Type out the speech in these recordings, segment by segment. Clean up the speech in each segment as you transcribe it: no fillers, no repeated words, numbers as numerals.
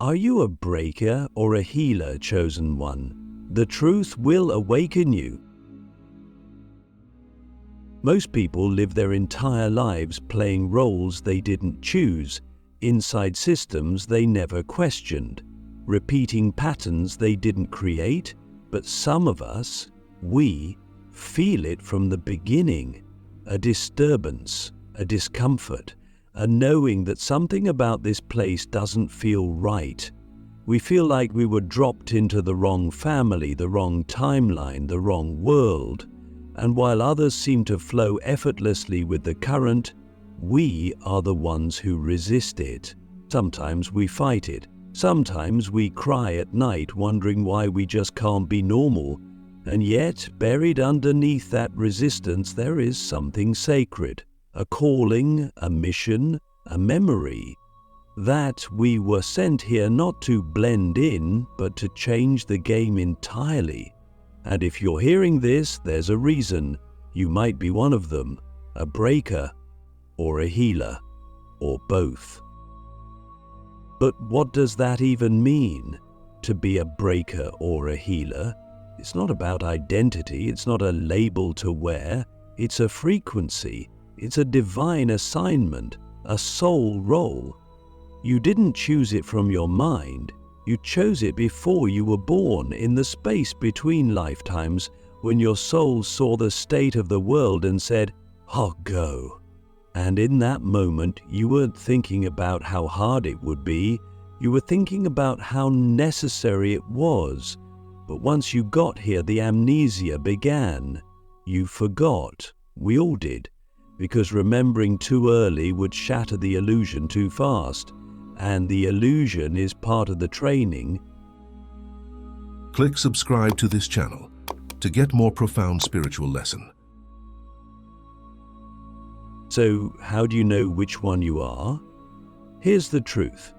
Are you a breaker or a healer, chosen one? The truth will awaken you. Most people live their entire lives playing roles they didn't choose, inside systems they never questioned, repeating patterns they didn't create, but some of us, we, feel it from the beginning. A disturbance, a discomfort, a knowing that something about this place doesn't feel right. We feel like we were dropped into the wrong family, the wrong timeline, the wrong world. And while others seem to flow effortlessly with the current, we are the ones who resist it. Sometimes we fight it. Sometimes we cry at night wondering why we just can't be normal. And yet, buried underneath that resistance, there is something sacred, a calling, a mission, a memory. That we were sent here not to blend in, but to change the game entirely. And if you're hearing this, there's a reason. You might be one of them, a breaker or a healer, or both. But what does that even mean, to be a breaker or a healer? It's not about identity, it's not a label to wear, it's a frequency, it's a divine assignment, a soul role. You didn't choose it from your mind, you chose it before you were born, in the space between lifetimes, when your soul saw the state of the world and said, "Oh, go." And in that moment, you weren't thinking about how hard it would be, you were thinking about how necessary it was. But once you got here, the amnesia began. You forgot. We all did. Because remembering too early would shatter the illusion too fast. And the illusion is part of the training. Click subscribe to this channel to get more profound spiritual lesson. So, how do you know which one you are? Here's the truth.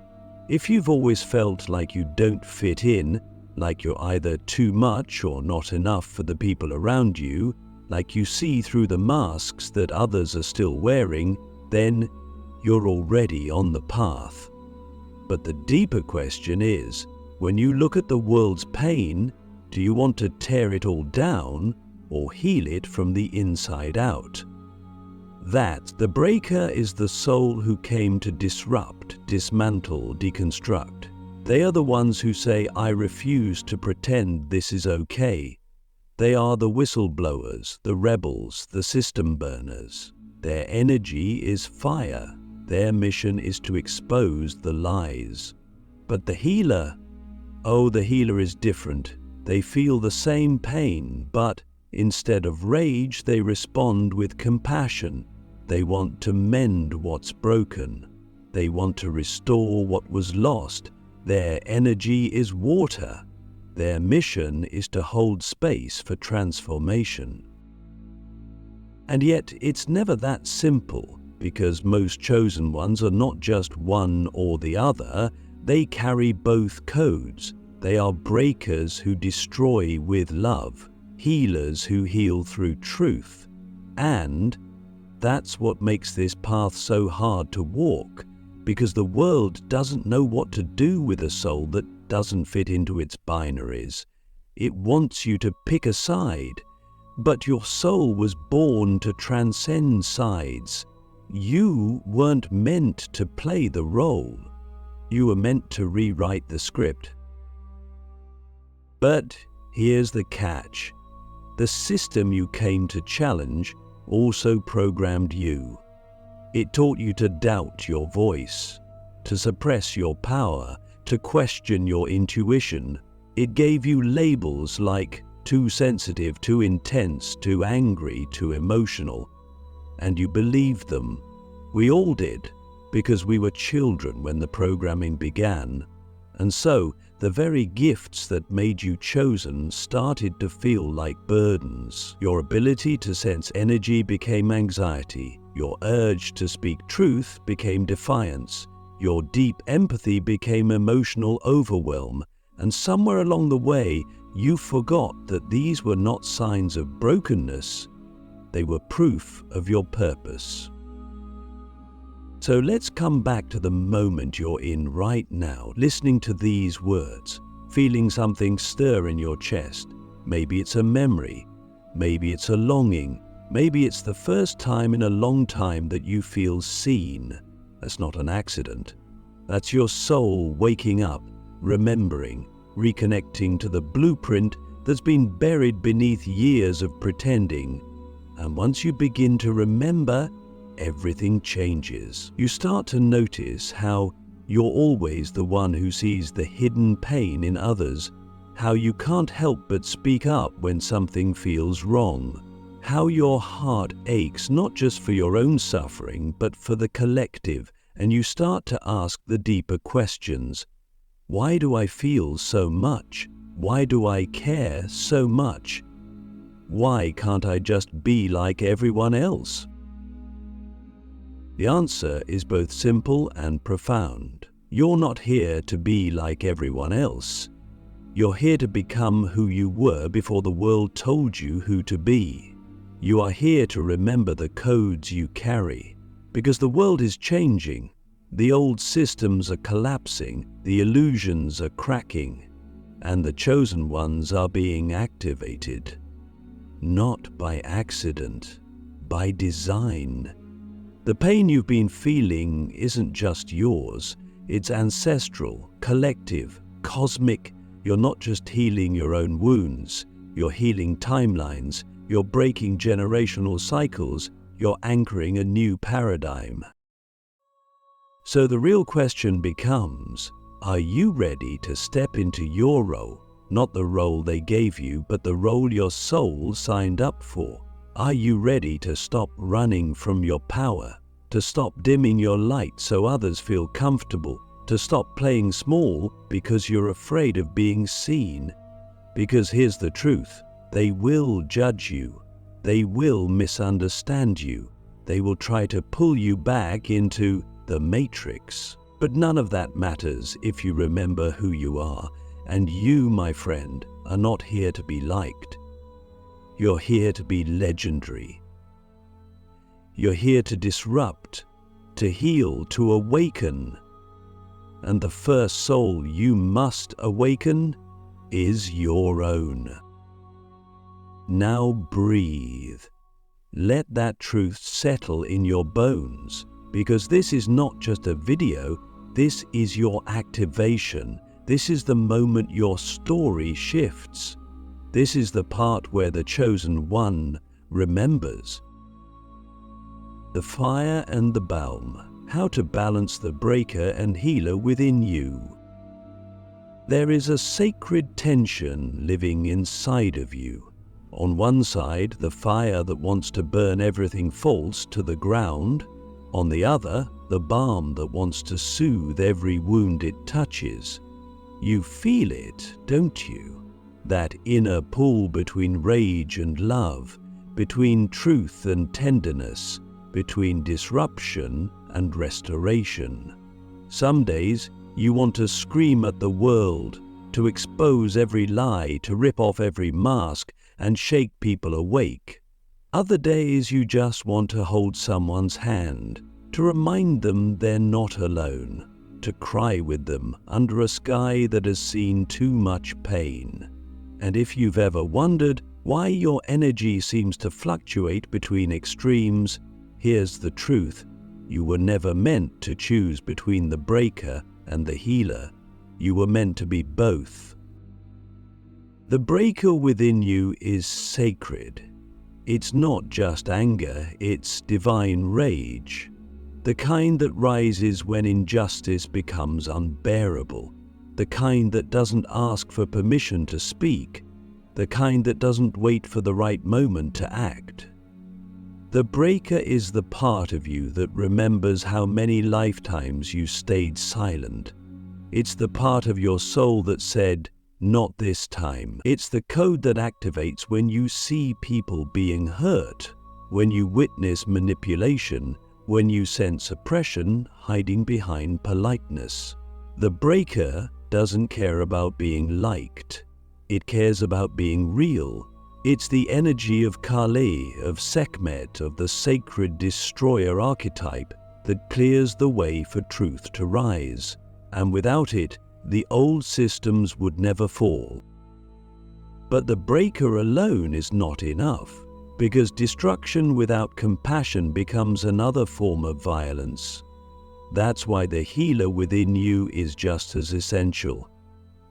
If you've always felt like you don't fit in, like you're either too much or not enough for the people around you, like you see through the masks that others are still wearing, then you're already on the path. But the deeper question is, when you look at the world's pain, do you want to tear it all down or heal it from the inside out? The breaker is the soul who came to disrupt, dismantle, deconstruct. They are the ones who say, "I refuse to pretend this is okay." They are the whistleblowers, the rebels, the system burners. Their energy is fire. Their mission is to expose the lies. But the healer, the healer is different. They feel the same pain, but instead of rage, they respond with compassion. They want to mend what's broken. They want to restore what was lost. Their energy is water. Their mission is to hold space for transformation. And yet, it's never that simple, because most chosen ones are not just one or the other, they carry both codes. They are breakers who destroy with love, healers who heal through truth. And that's what makes this path so hard to walk, because the world doesn't know what to do with a soul that doesn't fit into its binaries. It wants you to pick a side, but your soul was born to transcend sides. You weren't meant to play the role. You were meant to rewrite the script. But here's the catch. The system you came to challenge also programmed you. It taught you to doubt your voice, to suppress your power, to question your intuition. It gave you labels like too sensitive, too intense, too angry, too emotional. And you believed them. We all did, because we were children when the programming began. And so, the very gifts that made you chosen started to feel like burdens. Your ability to sense energy became anxiety. Your urge to speak truth became defiance. Your deep empathy became emotional overwhelm. And somewhere along the way, you forgot that these were not signs of brokenness. They were proof of your purpose. So let's come back to the moment you're in right now, listening to these words, feeling something stir in your chest. Maybe it's a memory, maybe it's a longing, maybe it's the first time in a long time that you feel seen. That's not an accident. That's your soul waking up, remembering, reconnecting to the blueprint that's been buried beneath years of pretending. And once you begin to remember, everything changes. You start to notice how you're always the one who sees the hidden pain in others, how you can't help but speak up when something feels wrong, how your heart aches not just for your own suffering but for the collective, and you start to ask the deeper questions. Why do I feel so much? Why do I care so much? Why can't I just be like everyone else? The answer is both simple and profound. You're not here to be like everyone else. You're here to become who you were before the world told you who to be. You are here to remember the codes you carry, because the world is changing. The old systems are collapsing, the illusions are cracking, and the chosen ones are being activated. Not by accident, by design. The pain you've been feeling isn't just yours, it's ancestral, collective, cosmic. You're not just healing your own wounds, you're healing timelines, you're breaking generational cycles, you're anchoring a new paradigm. So the real question becomes, are you ready to step into your role? Not the role they gave you, but the role your soul signed up for. Are you ready to stop running from your power? To stop dimming your light so others feel comfortable? To stop playing small because you're afraid of being seen? Because here's the truth, they will judge you. They will misunderstand you. They will try to pull you back into the matrix. But none of that matters if you remember who you are. And you, my friend, are not here to be liked. You're here to be legendary. You're here to disrupt, to heal, to awaken. And the first soul you must awaken is your own. Now breathe. Let that truth settle in your bones, because this is not just a video, this is your activation. This is the moment your story shifts. This is the part where the chosen one remembers. The fire and the balm, how to balance the breaker and healer within you. There is a sacred tension living inside of you. On one side, the fire that wants to burn everything false to the ground. On the other, the balm that wants to soothe every wound it touches. You feel it, don't you? That inner pull between rage and love, between truth and tenderness, between disruption and restoration. Some days you want to scream at the world, to expose every lie, to rip off every mask and shake people awake. Other days you just want to hold someone's hand, to remind them they're not alone, to cry with them under a sky that has seen too much pain. And if you've ever wondered why your energy seems to fluctuate between extremes, here's the truth. You were never meant to choose between the breaker and the healer. You were meant to be both. The breaker within you is sacred. It's not just anger, it's divine rage. The kind that rises when injustice becomes unbearable. The kind that doesn't ask for permission to speak. The kind that doesn't wait for the right moment to act. The breaker is the part of you that remembers how many lifetimes you stayed silent. It's the part of your soul that said, "Not this time." It's the code that activates when you see people being hurt, when you witness manipulation, when you sense oppression hiding behind politeness. The breaker doesn't care about being liked. It cares about being real. It's the energy of Kali, of Sekhmet, of the sacred destroyer archetype. that clears the way for truth to rise, and without it, the old systems would never fall. But the breaker alone is not enough, because destruction without compassion becomes another form of violence. That's why the healer within you is just as essential.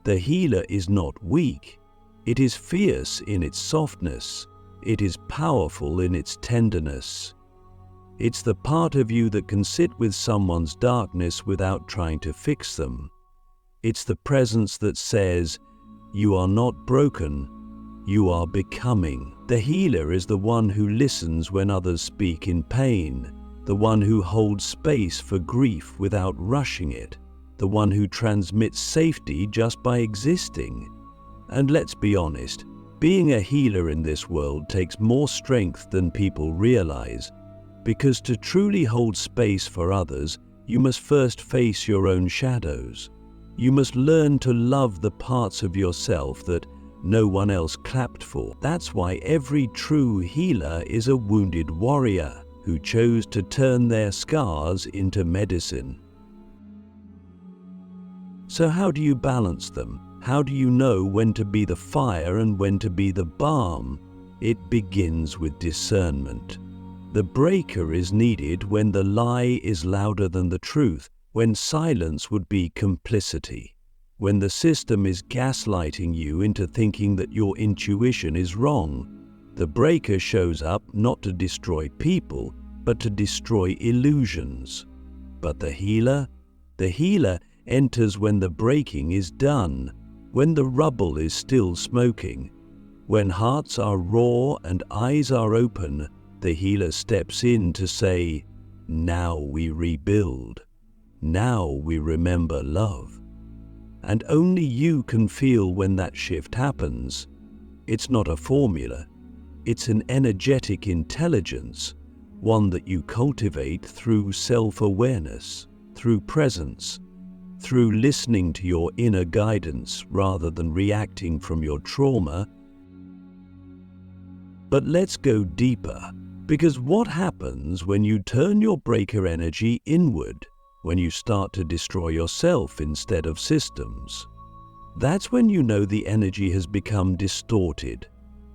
The healer is not weak. It is fierce in its softness. It is powerful in its tenderness. It's the part of you that can sit with someone's darkness without trying to fix them. It's the presence that says, "You are not broken, you are becoming." The healer is the one who listens when others speak in pain, the one who holds space for grief without rushing it, the one who transmits safety just by existing. And let's be honest, being a healer in this world takes more strength than people realize, because to truly hold space for others, you must first face your own shadows. You must learn to love the parts of yourself that no one else clapped for. That's why every true healer is a wounded warrior who chose to turn their scars into medicine. So how do you balance them? How do you know when to be the fire and when to be the balm? It begins with discernment. The breaker is needed when the lie is louder than the truth, when silence would be complicity, when the system is gaslighting you into thinking that your intuition is wrong. The breaker shows up not to destroy people, but to destroy illusions. But the healer enters when the breaking is done, when the rubble is still smoking, when hearts are raw and eyes are open. The healer steps in to say, "Now we rebuild. Now we remember love." And only you can feel when that shift happens. It's not a formula. It's an energetic intelligence, one that you cultivate through self-awareness, through presence, through listening to your inner guidance rather than reacting from your trauma. But let's go deeper, because what happens when you turn your breaker energy inward, when you start to destroy yourself instead of systems? That's when you know the energy has become distorted.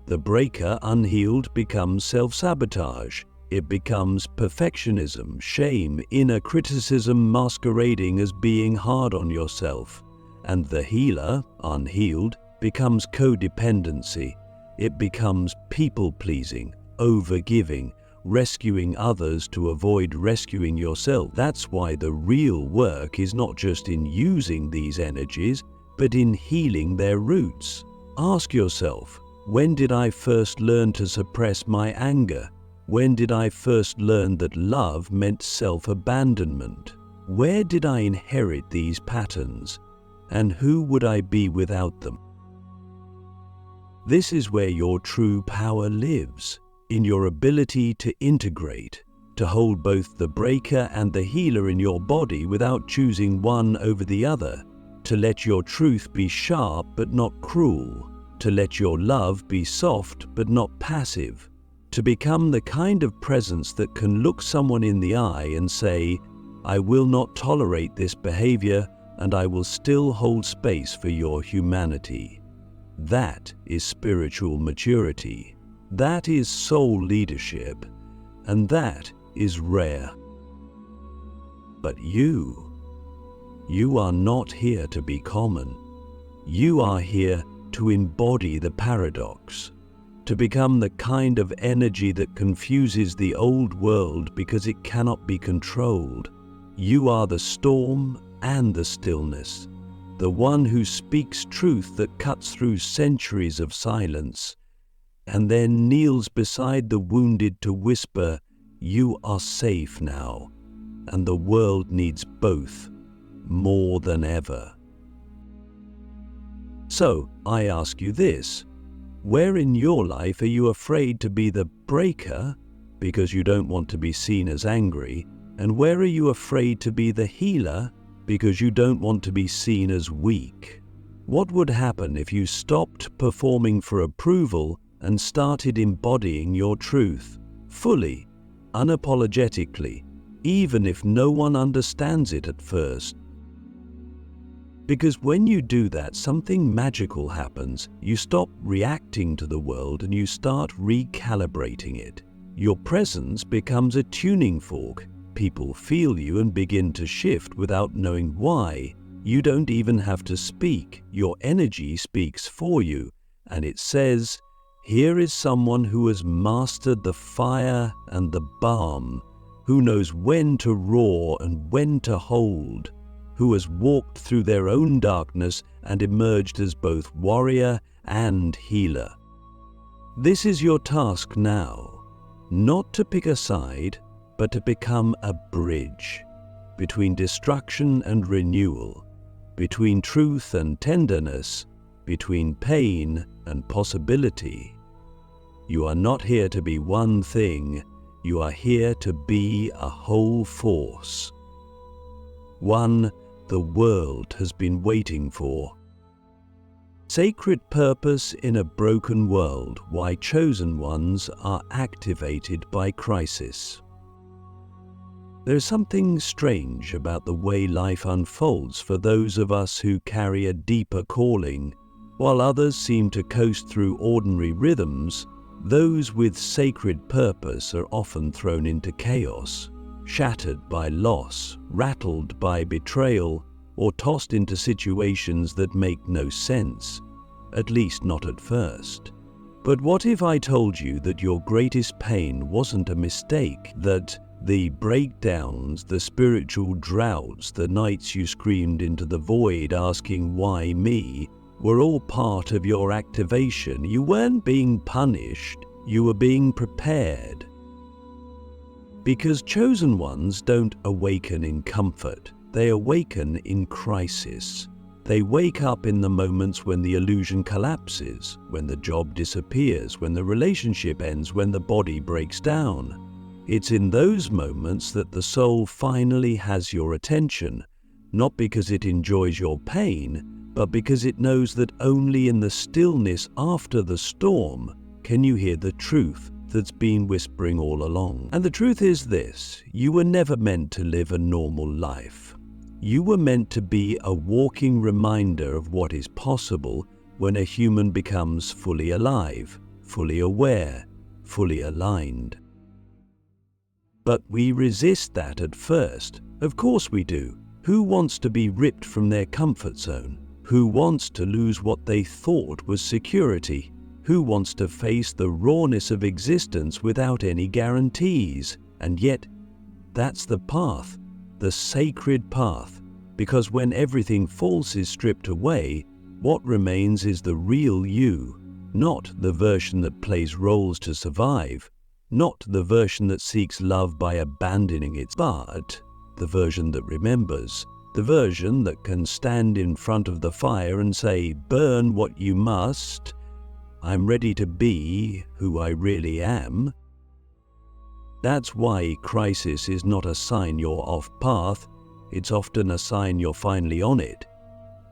The breaker, unhealed, becomes self-sabotage. It becomes perfectionism, shame, inner criticism masquerading as being hard on yourself. And the healer, unhealed, becomes codependency. It becomes people-pleasing, overgiving, rescuing others to avoid rescuing yourself. That's why the real work is not just in using these energies, but in healing their roots. Ask yourself, when did I first learn to suppress my anger? When did I first learn that love meant self-abandonment? Where did I inherit these patterns? And who would I be without them? This is where your true power lives, in your ability to integrate, to hold both the breaker and the healer in your body without choosing one over the other, to let your truth be sharp but not cruel, to let your love be soft but not passive, to become the kind of presence that can look someone in the eye and say, "I will not tolerate this behavior and I will still hold space for your humanity." That is spiritual maturity. That is soul leadership, and that is rare. But you are not here to be common. You are here to embody the paradox, to become the kind of energy that confuses the old world because it cannot be controlled. You are the storm and the stillness, the one who speaks truth that cuts through centuries of silence, and then kneels beside the wounded to whisper, "You are safe now," and the world needs both, more than ever. So, I ask you this. Where in your life are you afraid to be the breaker because you don't want to be seen as angry? And where are you afraid to be the healer because you don't want to be seen as weak? What would happen if you stopped performing for approval and started embodying your truth, fully, unapologetically, even if no one understands it at first. Because when you do that, something magical happens. You stop reacting to the world and you start recalibrating it. Your presence becomes a tuning fork. People feel you and begin to shift without knowing why. You don't even have to speak. Your energy speaks for you, and it says, "Here is someone who has mastered the fire and the balm, who knows when to roar and when to hold, who has walked through their own darkness and emerged as both warrior and healer." This is your task now, not to pick a side, but to become a bridge between destruction and renewal, between truth and tenderness, between pain and possibility. You are not here to be one thing, you are here to be a whole force. One the world has been waiting for. Sacred purpose in a broken world, why chosen ones are activated by crisis. There is something strange about the way life unfolds for those of us who carry a deeper calling. While others seem to coast through ordinary rhythms, those with sacred purpose are often thrown into chaos, shattered by loss, rattled by betrayal, or tossed into situations that make no sense, at least not at first. But what if I told you that your greatest pain wasn't a mistake, that the breakdowns, the spiritual droughts, the nights you screamed into the void asking why me, were all part of your activation? You weren't being punished, you were being prepared. Because chosen ones don't awaken in comfort, they awaken in crisis. They wake up in the moments when the illusion collapses, when the job disappears, when the relationship ends, when the body breaks down. It's in those moments that the soul finally has your attention, not because it enjoys your pain, but because it knows that only in the stillness after the storm can you hear the truth that's been whispering all along. And the truth is this: you were never meant to live a normal life. You were meant to be a walking reminder of what is possible when a human becomes fully alive, fully aware, fully aligned. But we resist that at first. Of course we do. Who wants to be ripped from their comfort zone? Who wants to lose what they thought was security? Who wants to face the rawness of existence without any guarantees? And yet, that's the path, the sacred path, because when everything false is stripped away, what remains is the real you, not the version that plays roles to survive, not the version that seeks love by abandoning it, but the version that remembers, the version that can stand in front of the fire and say, "Burn what you must, I'm ready to be who I really am." That's why crisis is not a sign you're off path, it's often a sign you're finally on it.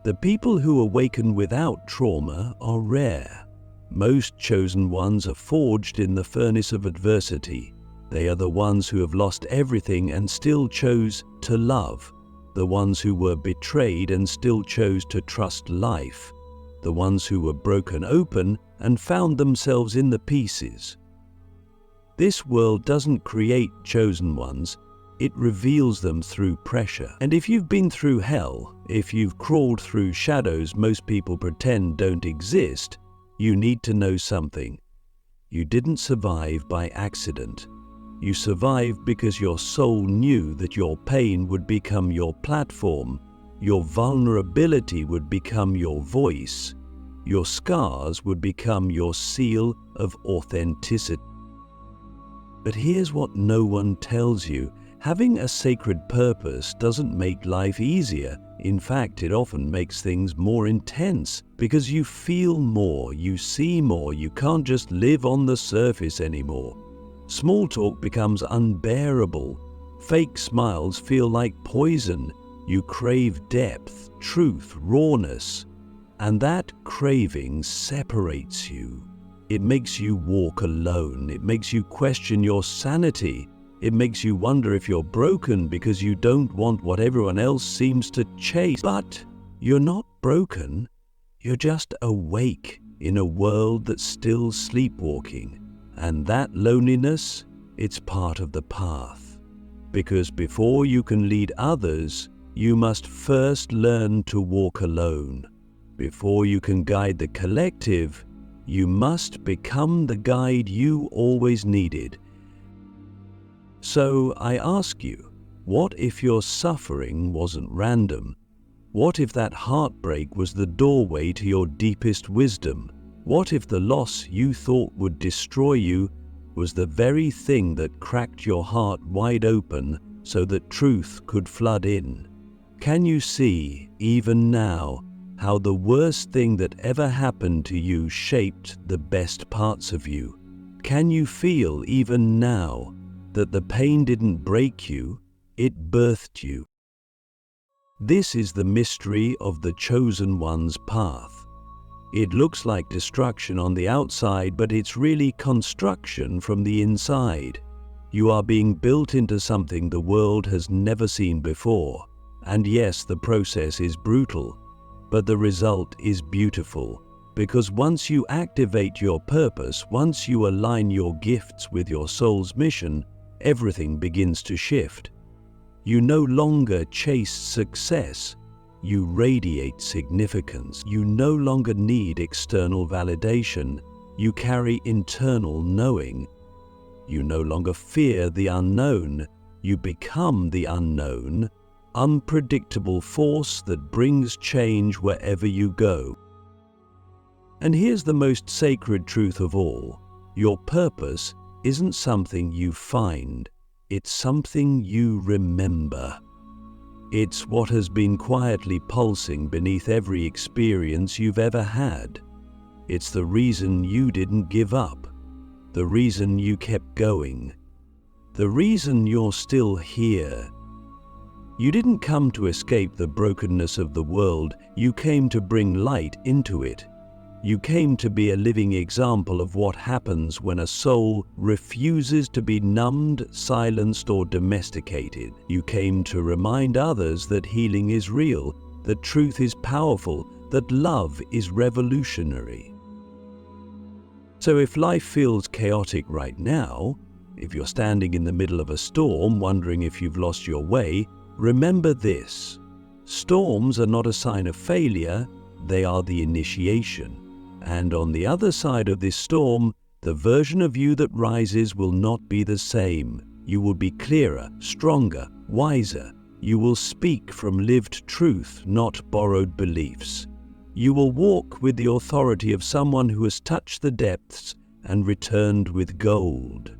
The people who awaken without trauma are rare. Most chosen ones are forged in the furnace of adversity. They are the ones who have lost everything and still chose to love, the ones who were betrayed and still chose to trust life, the ones who were broken open and found themselves in the pieces. This world doesn't create chosen ones, it reveals them through pressure. And if you've been through hell, if you've crawled through shadows most people pretend don't exist, you need to know something. You didn't survive by accident. You survived because your soul knew that your pain would become your platform, your vulnerability would become your voice, your scars would become your seal of authenticity. But here's what no one tells you. Having a sacred purpose doesn't make life easier. In fact, it often makes things more intense because you feel more, you see more, you can't just live on the surface anymore. Small talk becomes unbearable. Fake smiles feel like poison. You crave depth, truth, rawness. And that craving separates you. It makes you walk alone. It makes you question your sanity. It makes you wonder if you're broken because you don't want what everyone else seems to chase. But you're not broken. You're just awake in a world that's still sleepwalking. And that loneliness, it's part of the path. Because before you can lead others, you must first learn to walk alone. Before you can guide the collective, you must become the guide you always needed. So I ask you, what if your suffering wasn't random? What if that heartbreak was the doorway to your deepest wisdom? What if the loss you thought would destroy you was the very thing that cracked your heart wide open so that truth could flood in? Can you see, even now, how the worst thing that ever happened to you shaped the best parts of you? Can you feel, even now, that the pain didn't break you, it birthed you? This is the mystery of the chosen one's path. It looks like destruction on the outside, but it's really construction from the inside. You are being built into something the world has never seen before. And yes, the process is brutal, but the result is beautiful. Because once you activate your purpose, once you align your gifts with your soul's mission, everything begins to shift. You no longer chase success, you radiate significance. You no longer need external validation, you carry internal knowing. You no longer fear the unknown, you become the unknown, unpredictable force that brings change wherever you go. And here's the most sacred truth of all. Your purpose isn't something you find, it's something you remember. It's what has been quietly pulsing beneath every experience you've ever had. It's the reason you didn't give up, the reason you kept going, the reason you're still here. You didn't come to escape the brokenness of the world, you came to bring light into it. You came to be a living example of what happens when a soul refuses to be numbed, silenced, or domesticated. You came to remind others that healing is real, that truth is powerful, that love is revolutionary. So if life feels chaotic right now, if you're standing in the middle of a storm wondering if you've lost your way, remember this: storms are not a sign of failure, they are the initiation. And on the other side of this storm, the version of you that rises will not be the same. You will be clearer, stronger, wiser. You will speak from lived truth, not borrowed beliefs. You will walk with the authority of someone who has touched the depths and returned with gold.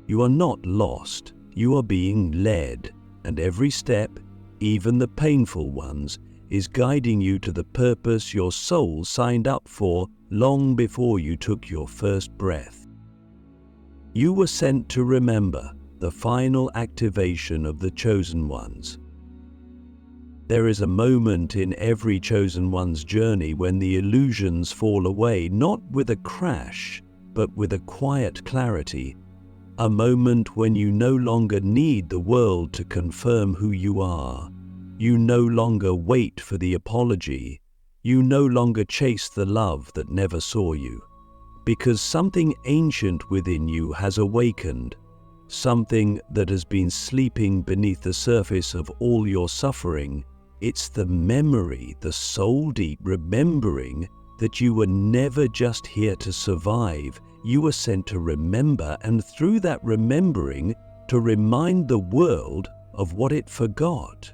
You are not lost, you are being led, and every step, even the painful ones, is guiding you to the purpose your soul signed up for long before you took your first breath. You were sent to remember the final activation of the chosen ones. There is a moment in every chosen one's journey when the illusions fall away, not with a crash, but with a quiet clarity. A moment when you no longer need the world to confirm who you are. You no longer wait for the apology. You no longer chase the love that never saw you. Because something ancient within you has awakened, something that has been sleeping beneath the surface of all your suffering. It's the memory, the soul-deep remembering that you were never just here to survive. You were sent to remember, and through that remembering, to remind the world of what it forgot.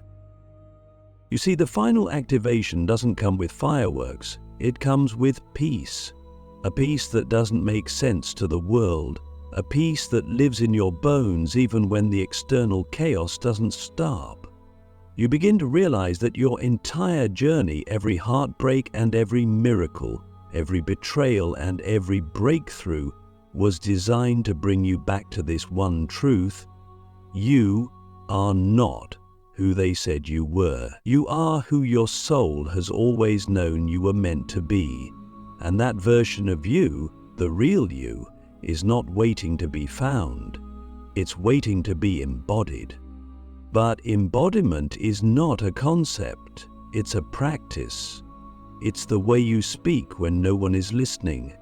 You see, the final activation doesn't come with fireworks, it comes with peace. A peace that doesn't make sense to the world, a peace that lives in your bones even when the external chaos doesn't stop. You begin to realize that your entire journey, every heartbreak and every miracle, every betrayal and every breakthrough, was designed to bring you back to this one truth: you are not who they said you were. You are who your soul has always known you were meant to be. And that version of you, the real you, is not waiting to be found. It's waiting to be embodied. But embodiment is not a concept, it's a practice. It's the way you speak when no one is listening,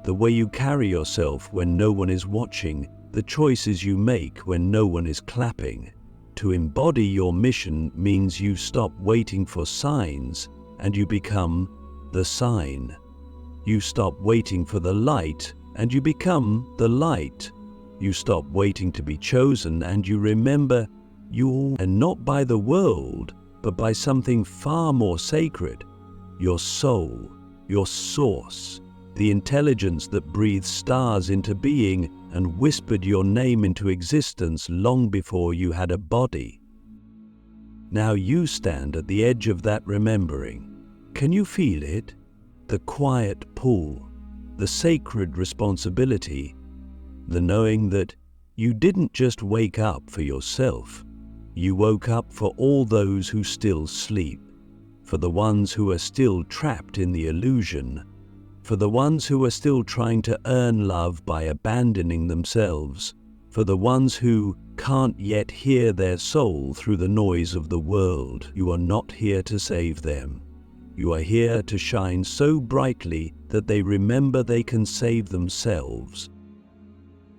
the way you carry yourself when no one is watching, the choices you make when no one is clapping. To embody your mission means you stop waiting for signs and you become the sign. You stop waiting for the light and you become the light. You stop waiting to be chosen and you remember you're, and not by the world, but by something far more sacred. Your soul, your source, the intelligence that breathed stars into being and whispered your name into existence long before you had a body. Now you stand at the edge of that remembering. Can you feel it? The quiet pull, the sacred responsibility, the knowing that you didn't just wake up for yourself, you woke up for all those who still sleep, for the ones who are still trapped in the illusion, for the ones who are still trying to earn love by abandoning themselves, for the ones who can't yet hear their soul through the noise of the world. You are not here to save them. You are here to shine so brightly that they remember they can save themselves.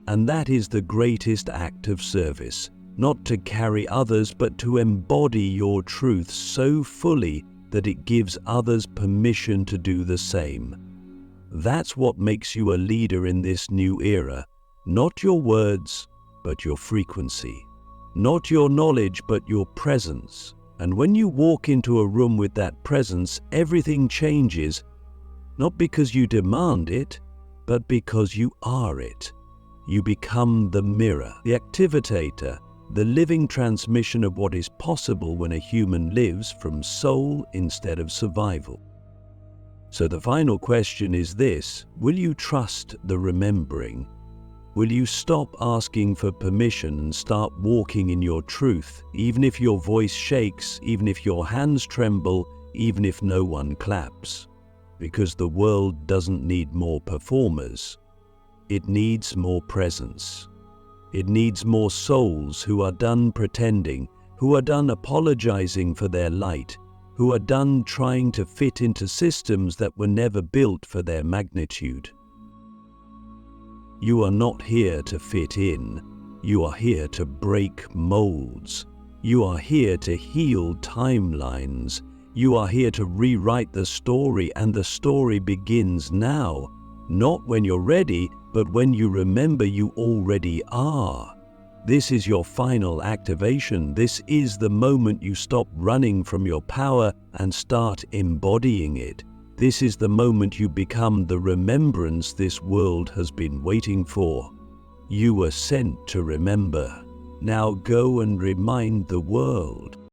And that is the greatest act of service, not to carry others, but to embody your truth so fully that it gives others permission to do the same. That's what makes you a leader in this new era. Not your words, but your frequency. Not your knowledge, but your presence. And when you walk into a room with that presence, everything changes, not because you demand it, but because you are it. You become the mirror, the activator, the living transmission of what is possible when a human lives from soul instead of survival. So the final question is this: will you trust the remembering? Will you stop asking for permission and start walking in your truth, even if your voice shakes, even if your hands tremble, even if no one claps? Because the world doesn't need more performers. It needs more presence. It needs more souls who are done pretending, who are done apologizing for their light, who are done trying to fit into systems that were never built for their magnitude. You are not here to fit in. You are here to break molds. You are here to heal timelines. You are here to rewrite the story, and the story begins now. Not when you're ready, but when you remember you already are. This is your final activation. This is the moment you stop running from your power and start embodying it. This is the moment you become the remembrance this world has been waiting for. You were sent to remember. Now go and remind the world.